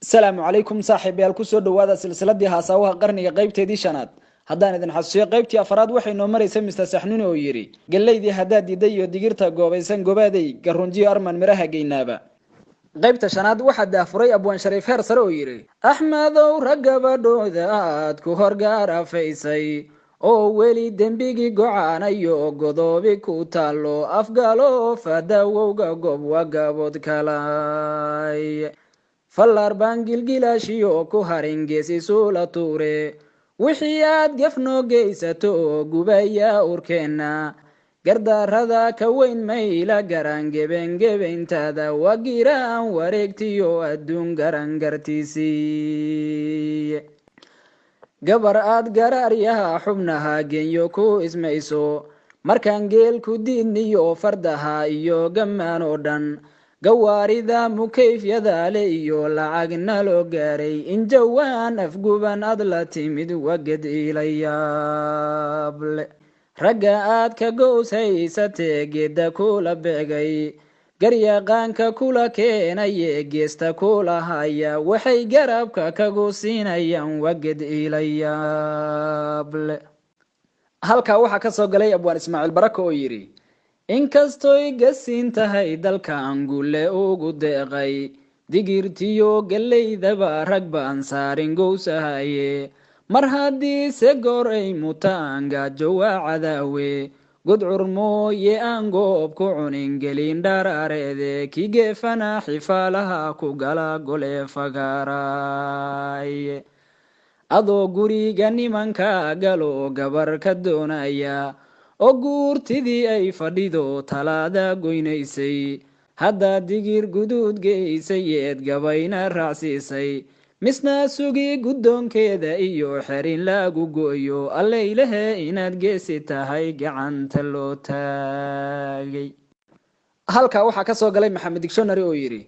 asalaamu calaykum saaxiibayaal kusoo dhawaada silsiladii haasaawaha qarniga qaybteedii shanaad haddaan idin xasuusiyo qaybtii afaraad waxay noo maraysay mister saxnuuni oo yidhi gallaydii haddaad diiday iyo digirta goobaysan gobaaday garunjiyo arman midhaha geynaaba qaybta shanaad waxaa daafuray abwaan shariif heer sare oo yidhi axmedow rag gabadhooda aad ku horgaarafaysay oo weli dembigii gocaanayo godoobi ku taallo afgalo fadawowga gob waa gabood kalay fallar baan gilgilaashiyo ku harin geesisuula tuure wixii aad gafnoo geysato oo gubaya urkeenna gardaarada ka weyn mayla garan gebengebayntaada waa giraan wareegtiyo adduun garan gartiisii gabar aad garaaryaha xubnaha genyo ku ismayso markaan geel ku diidniyo fardaha iyo gammaan oo dhan gawaarida mukayfyada le iyo lacagna loo gaaray in jawaan afguban ad la timid wagad ilayaable ragga aad ka gooshaysatee geedda kula beegay garyaqaanka kula keenaye geesta kula haya waxay garabka kagu siinayaan wagad ilayaable halkaa waxaa ka soo galay abwaan ismaaciil barako oo yidhi inkastoy gasiin tahay dalka angulle ugu deeqay digirtiyo gallaydaba rag baan saarin gowsahaye mar haddii se goor ay mutaan gaajo waa cadaawe gudcur mooye aan goob ku cunin gelin dharaareede ki geefana xifaalaha ku gala gole fagaaraye adoo guriga nimanka galo gabar ka doonaya oo guurtidii ay fadhido talaada goynaysay haddaa digir guduud geysayeed gabayna raacsiisay misna sugi guddoonkeeda iyo xerin lagu go'yo allailahe inaad geesi tahay gacanta loo taagay halkaa waxaa ka soo galay maxamed dictionary oo yidhi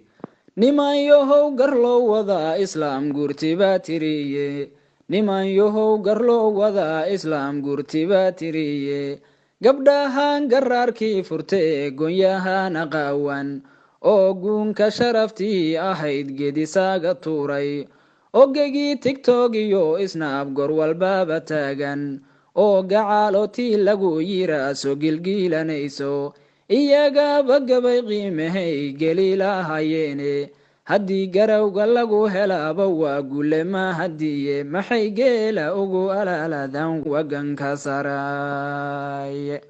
niman yahow gar loo wadaa islaam guurti baa tiriye niman yahow gar loo wadaa islaam guurti baa tiriye gabdhahaan garaarkii furtee gonyahaan aqaawan oo guunka sharaftii ahayd gedisaaga tuuray oo gegii tigtog iyo isnaab gor walbaaba taagan oo gacaalotii lagu yiraaso gilgiilanayso iyagaba gabay qiimahay geliilahayeene haddii garawga lagu helaaba waa gulle ma hadiye maxay geela ugu alaaladan waganka saraye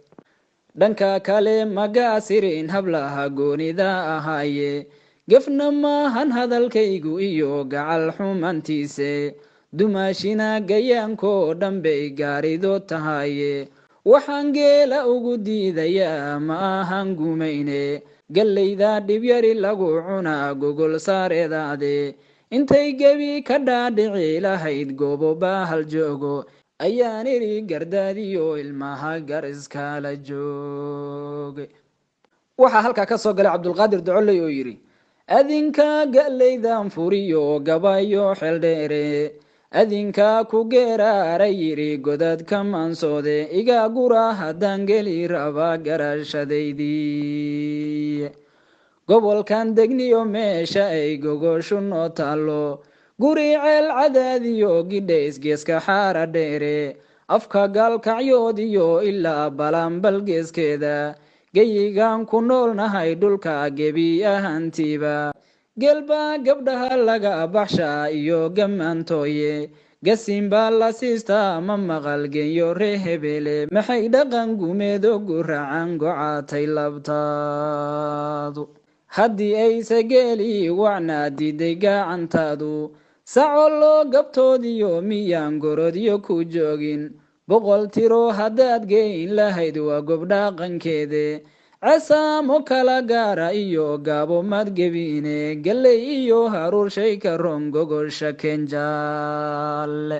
dhanka kale magaasirin hablaha goonida ahaaye gefna maahan hadalkaygu iyo gacal xumantiise dumaashina gayaankoo dhanbay gaarido tahaye waxaan geela ugu diidayaa ma ahan gumayne gallayda dhibyari lagu cunaa gogol saareedaade intay gebi ka dhaadhici lahayd goobo baahal joogo ayaan idhi gardaadiyo ilmaha gar iskala jooge waxaa halkaa ka soo galay cabdulqaadir docoley oo yidhi adinka gallaydan furiyo gabayo xeeldheere adinka ku geeraara yidhi godad ka mansoode iga gura haddaan geli raba garashadaydii gobolkan degniyo meesha ay gogoshu noo taallo guri ceel cadaadiyo gidhays geeska xaara dheere afka gaalkacyoodiyo ilaa balanbal geeskeeda geyigaan ku noolnahay dhulka gebi ahantiiba geelbaa gabdhaha laga baxshaa iyo gammaantooye gasin baa la siistaa ma maqal genyo ree hebele maxay dhaqan gumeedo guracan gocaatay labtaadu haddii ayse geeli wacnaa diiday gacantaadu sacoloo gabtoodiyo miyaan gorodyo ku joogin boqol tiro haddaad geyn lahayd waa gobdhaqankeede cesaamo kala gaara iyo gaabo madgebiine galley iyo haruur shay ka ron gogosha kenjaalle